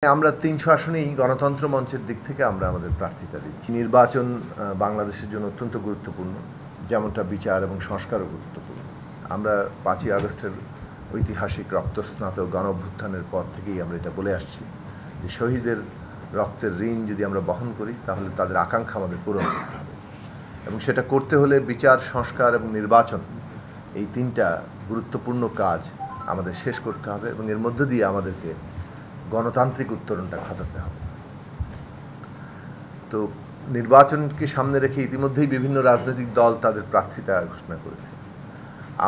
আমরা ৩০০ আসনেই গণতন্ত্র মঞ্চের দিক থেকে আমরা আমাদের প্রার্থিতা দিচ্ছি। নির্বাচন বাংলাদেশের জন্য অত্যন্ত গুরুত্বপূর্ণ, যেমনটা বিচার এবং সংস্কারও গুরুত্বপূর্ণ। আমরা ৫ই আগস্টের ঐতিহাসিক রক্তস্নাত গণঅভ্যুত্থানের পর থেকেই আমরা এটা বলে আসছি যে শহীদের রক্তের ঋণ যদি আমরা বহন করি তাহলে তাদের আকাঙ্ক্ষা আমাদের পূরণ করতে হবে, এবং সেটা করতে হলে বিচার, সংস্কার এবং নির্বাচন এই তিনটা গুরুত্বপূর্ণ কাজ আমাদের শেষ করতে হবে, এবং এর মধ্য দিয়ে আমাদেরকে গণতান্ত্রিক উত্তরণটা ঘটাতে হবে। তো নির্বাচনকে সামনে রেখে ইতিমধ্যেই বিভিন্ন রাজনৈতিক দল তাদের প্রার্থিতা ঘোষণা করেছে।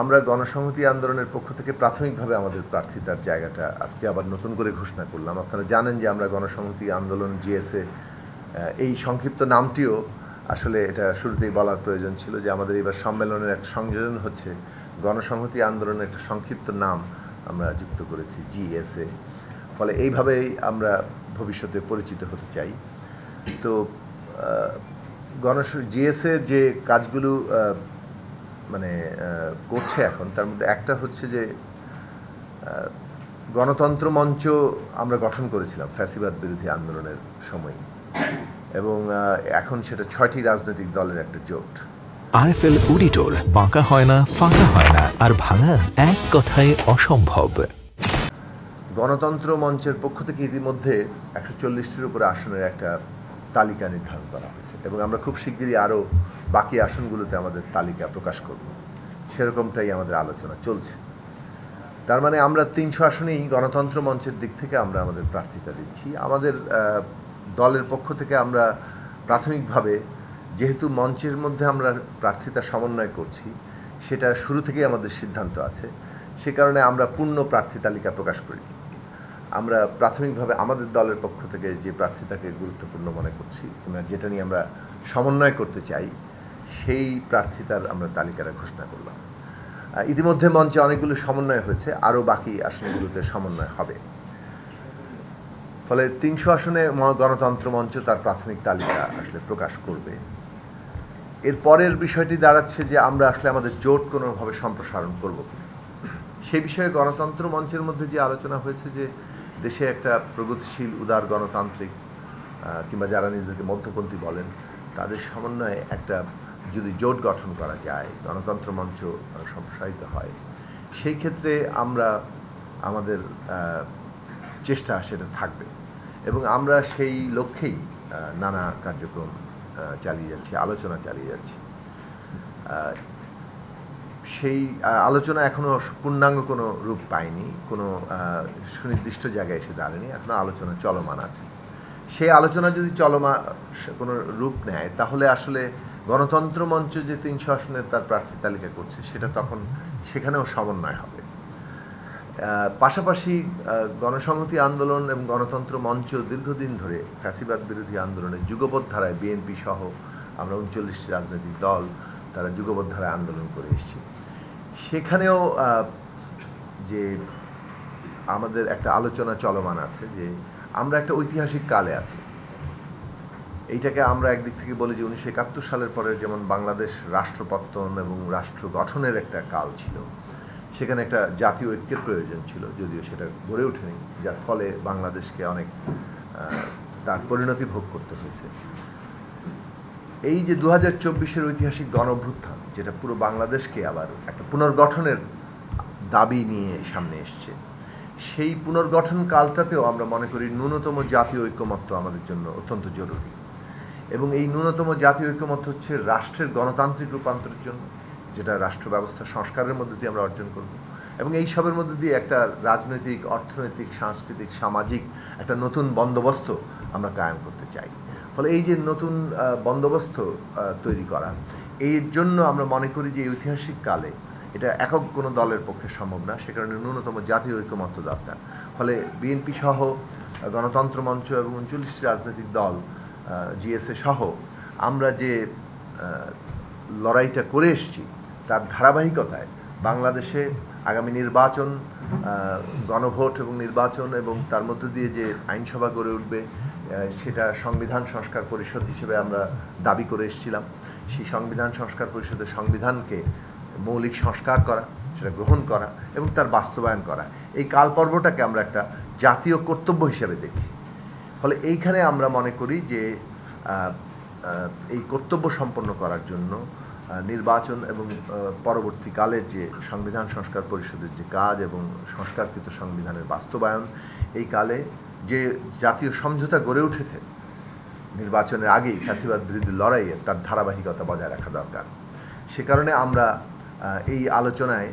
আমরা গণসংহতি আন্দোলনের পক্ষ থেকে প্রাথমিকভাবে আমাদের প্রার্থিতার জায়গাটা আজকে আবার নতুন করে ঘোষণা করলাম। আপনারা জানেন যে আমরা গণসংহতি আন্দোলন জিএসএ, এই সংক্ষিপ্ত নামটিও আসলে এটা শুরুতেই বলার প্রয়োজন ছিল যে আমাদের এবার সম্মেলনের একটা সংযোজন হচ্ছে গণসংহতি আন্দোলনের একটা সংক্ষিপ্ত নাম আমরা যুক্ত করেছি, জিএসএ। ফলে এইভাবেই আমরা ভবিষ্যতে পরিচিত হতে চাই। তো জিএসএ যে কাজগুলো করছে এখন, তার মধ্যে একটা হচ্ছে যে গণতন্ত্র মঞ্চ আমরা গঠন করেছিলাম ফ্যাসিবাদ বিরোধী আন্দোলনের সময়, এবং এখন সেটা 6টি রাজনৈতিক দলের একটা জোট। আরএফএল অডিটর, বাঁকা হয় না, ফাঁকা হয় না, আর ভাঙা এক কথায় অসম্ভব। গণতন্ত্র মঞ্চের পক্ষ থেকে ইতিমধ্যে 140টির উপরে আসনের একটা তালিকা নির্ধারণ করা হয়েছে, এবং আমরা খুব শিগগিরই আরও বাকি আসনগুলোতে আমাদের তালিকা প্রকাশ করব। সেরকমটাই আমাদের আলোচনা চলছে। তার মানে আমরা 300 আসনেই গণতন্ত্র মঞ্চের দিক থেকে আমরা আমাদের প্রার্থিতা দিচ্ছি। আমাদের দলের পক্ষ থেকে আমরা প্রাথমিকভাবে, যেহেতু মঞ্চের মধ্যে আমরা প্রার্থিতা সমন্বয় করছি, সেটা শুরু থেকেই আমাদের সিদ্ধান্ত আছে, সে কারণে আমরা পূর্ণ প্রার্থী তালিকা প্রকাশ করি। আমরা প্রাথমিকভাবে আমাদের দলের পক্ষ থেকে যে প্রার্থীতাকে গুরুত্বপূর্ণ মনে করছি, যেটা নিয়ে আমরা সমন্বয় করতে চাই, সেই প্রার্থিতার আমরা তালিকাটা ঘোষণা করলাম। ইতিমধ্যে মঞ্চে অনেকগুলো সমন্বয় হয়েছে, আরও বাকি আসনগুলোতে সমন্বয় হবে। ফলে 300 আসনে গণতন্ত্র মঞ্চ তার প্রাথমিক তালিকা আসলে প্রকাশ করবে। এর পরের বিষয়টি দাঁড়াচ্ছে যে আমরা আসলে আমাদের জোট কোনোভাবে সম্প্রসারণ করব কিনা। সেই বিষয়ে গণতন্ত্র মঞ্চের মধ্যে যে আলোচনা হয়েছে যে দেশে একটা প্রগতিশীল উদার গণতান্ত্রিক কিংবা যারা নিজেদেরকে মধ্যপন্থী বলেন তাদের সমন্বয়ে একটা যদি জোট গঠন করা যায়, গণতন্ত্র মঞ্চ সম্প্রসারিত হয়, সেই ক্ষেত্রে আমরা আমাদের চেষ্টা সেটা থাকবে, এবং আমরা সেই লক্ষ্যেই নানা কার্যক্রম চালিয়ে যাচ্ছি, আলোচনা চালিয়ে যাচ্ছি। সেই আলোচনা এখনও পূর্ণাঙ্গ কোনো রূপ পায়নি, কোনো সুনির্দিষ্ট জায়গায় এসে দাঁড়ায়নি, এখনও আলোচনা চলমান আছে। সেই আলোচনা যদি কোনো রূপ নেয় তাহলে আসলে গণতন্ত্র মঞ্চ যে 300 আসনের তার প্রার্থী তালিকা করছে সেটা তখন সেখানেও সমন্বয় হবে। পাশাপাশি গণসংহতি আন্দোলন এবং গণতন্ত্র মঞ্চ দীর্ঘদিন ধরে ফ্যাসিবাদ বিরোধী আন্দোলনের যুগপৎ ধারায় বিএনপি সহ আমরা 39টি রাজনৈতিক দল তারা যুগপৎ ধারায় আন্দোলন করে এসেছি। সেখানেও যে আমাদের একটা আলোচনা চলমান আছে যে আমরা একটা ঐতিহাসিক কালে আছি। এইটাকে আমরা একদিক থেকে বলি যে 1971 সালের পরে যেমন বাংলাদেশ রাষ্ট্রপত্তন এবং রাষ্ট্র গঠনের একটা কাল ছিল, সেখানে একটা জাতীয় ঐক্যের প্রয়োজন ছিল, যদিও সেটা গড়ে ওঠেনি, যার ফলে বাংলাদেশকে অনেক তার পরিণতি ভোগ করতে হয়েছে। এই যে 2024-এর ঐতিহাসিক গণঅভ্যুত্থান, যেটা পুরো বাংলাদেশকে আবার একটা পুনর্গঠনের দাবি নিয়ে সামনে এসছে, সেই পুনর্গঠন কালটাতেও আমরা মনে করি ন্যূনতম জাতীয় ঐক্যমত্য আমাদের জন্য অত্যন্ত জরুরি, এবং এই ন্যূনতম জাতীয় ঐক্যমত্য হচ্ছে রাষ্ট্রের গণতান্ত্রিক রূপান্তরের জন্য, যেটা রাষ্ট্র ব্যবস্থা সংস্কারের মধ্যে দিয়ে আমরা অর্জন করব, এবং এই সবের মধ্যে দিয়ে একটা রাজনৈতিক, অর্থনৈতিক, সাংস্কৃতিক, সামাজিক একটা নতুন বন্দোবস্ত আমরা কায়েম করতে চাই। ফলে এই যে নতুন বন্দোবস্ত তৈরি করা, এর জন্য আমরা মনে করি যে ঐতিহাসিক কালে এটা একক কোনো দলের পক্ষে সম্ভব না, সে কারণে ন্যূনতম জাতীয় ঐক্যমত্য দরকার। ফলে বিএনপি সহ গণতন্ত্র মঞ্চ এবং 39টি রাজনৈতিক দল, জিএসএ সহ আমরা যে লড়াইটা করে এসেছি তার ধারাবাহিকতায় বাংলাদেশে আগামী নির্বাচন, গণভোট এবং নির্বাচন, এবং তার মধ্য দিয়ে যে আইনসভা গড়ে উঠবে, সেটা সংবিধান সংস্কার পরিষদ হিসেবে আমরা দাবি করে এসেছিলাম। সেই সংবিধান সংস্কার পরিষদের সংবিধানকে মৌলিক সংস্কার করা, সেটা গ্রহণ করা এবং তার বাস্তবায়ন করা, এই কালপর্বটাকে আমরা একটা জাতীয় কর্তব্য হিসেবে দেখছি। ফলে এইখানে আমরা মনে করি যে এই কর্তব্য সম্পন্ন করার জন্য নির্বাচন এবং পরবর্তীকালের যে সংবিধান সংস্কার পরিষদের যে কাজ এবং সংস্কারকৃত সংবিধানের বাস্তবায়ন, এই কালে যে জাতীয় সমঝোতা গড়ে উঠেছে নির্বাচনের আগেই ফ্যাসিবাদ বিরোধী লড়াইয়ে, তার ধারাবাহিকতা বজায় রাখা দরকার। সে কারণে আমরা এই আলোচনায়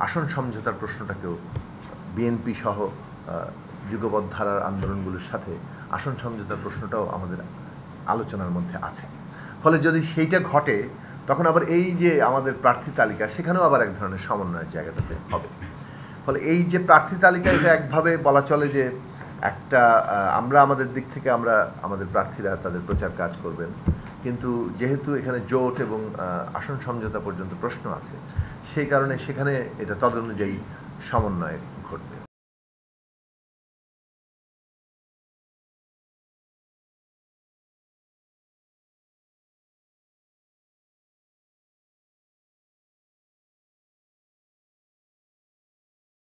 আসন সমঝোতার প্রশ্নটাকেও বিএনপি সহ যুগপৎ ধারার আন্দোলনগুলোর সাথে আসন সমঝোতার প্রশ্নটাও আমাদের আলোচনার মধ্যে আছে। ফলে যদি সেইটা ঘটে, তখন আবার এই যে আমাদের প্রার্থী তালিকা, সেখানেও আবার এক ধরনের সমন্বয়ের জায়গাটাতে হবে। ফলে এই যে প্রার্থী তালিকা, এটা একভাবে বলা চলে যে একটা আমরা আমাদের দিক থেকে আমরা আমাদের প্রার্থীরা তাদের প্রচার কাজ করবেন, কিন্তু যেহেতু এখানে জোট এবং আসন সমঝোতা পর্যন্ত প্রশ্ন আছে, সেই কারণে সেখানে এটা তদনুযায়ী সমন্বয়